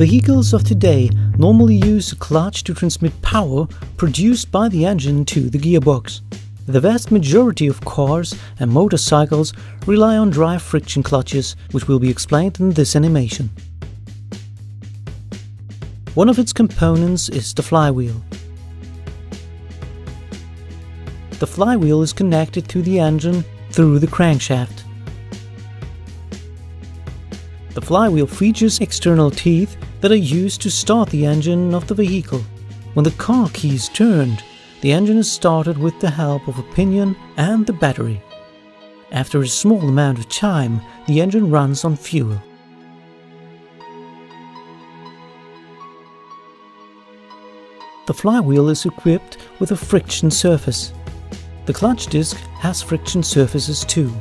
Vehicles of today normally use a clutch to transmit power produced by the engine to the gearbox. The vast majority of cars and motorcycles rely on dry friction clutches, which will be explained in this animation. One of its components is the flywheel. The flywheel is connected to the engine through the crankshaft. The flywheel features external teeth that are used to start the engine of the vehicle. When the car key is turned, the engine is started with the help of a pinion and the battery. After a small amount of time, the engine runs on fuel. The flywheel is equipped with a friction surface. The clutch disc has friction surfaces too.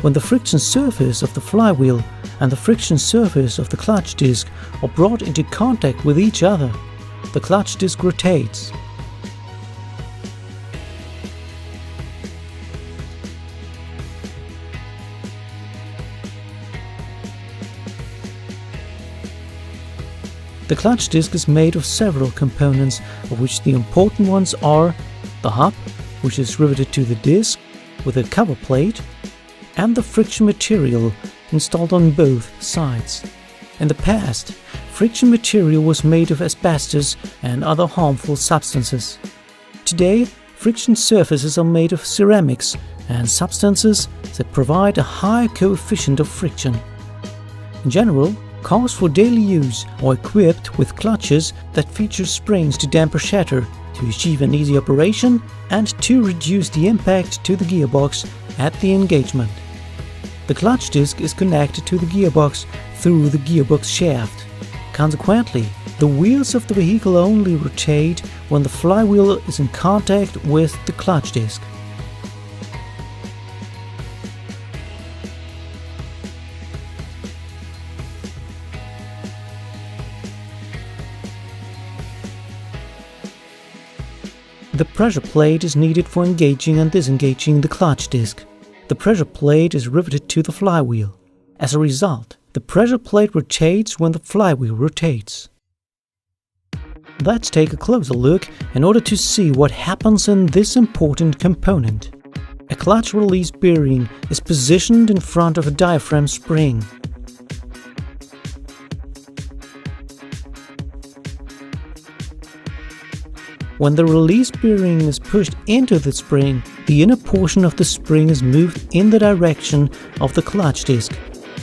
When the friction surface of the flywheel and the friction surface of the clutch disc are brought into contact with each other, the clutch disc rotates. The clutch disc is made of several components, of which the important ones are the hub, which is riveted to the disc with a cover plate, and the friction material installed on both sides. In the past, friction material was made of asbestos and other harmful substances. Today, friction surfaces are made of ceramics and substances that provide a high coefficient of friction. In general, cars for daily use are equipped with clutches that feature springs to damper shatter, to achieve an easy operation and to reduce the impact to the gearbox at the engagement. The clutch disc is connected to the gearbox through the gearbox shaft. Consequently, the wheels of the vehicle only rotate when the flywheel is in contact with the clutch disc. The pressure plate is needed for engaging and disengaging the clutch disc. The pressure plate is riveted to the flywheel. As a result, the pressure plate rotates when the flywheel rotates. Let's take a closer look in order to see what happens in this important component. A clutch release bearing is positioned in front of a diaphragm spring. When the release bearing is pushed into the spring, the inner portion of the spring is moved in the direction of the clutch disc,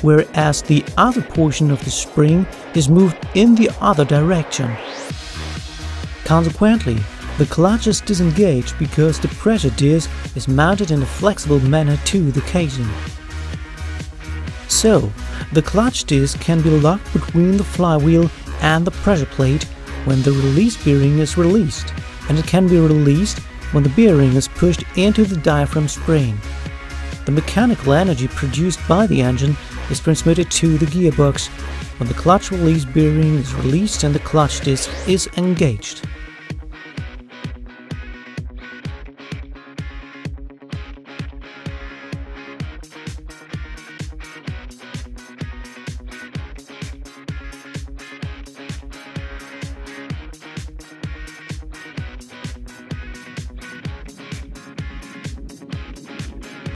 whereas the other portion of the spring is moved in the other direction. Consequently, the clutch is disengaged because the pressure disc is mounted in a flexible manner to the casing. So, the clutch disc can be locked between the flywheel and the pressure plate when the release bearing is released, and it can be released when the bearing is pushed into the diaphragm spring. The mechanical energy produced by the engine is transmitted to the gearbox when the clutch release bearing is released and the clutch disc is engaged.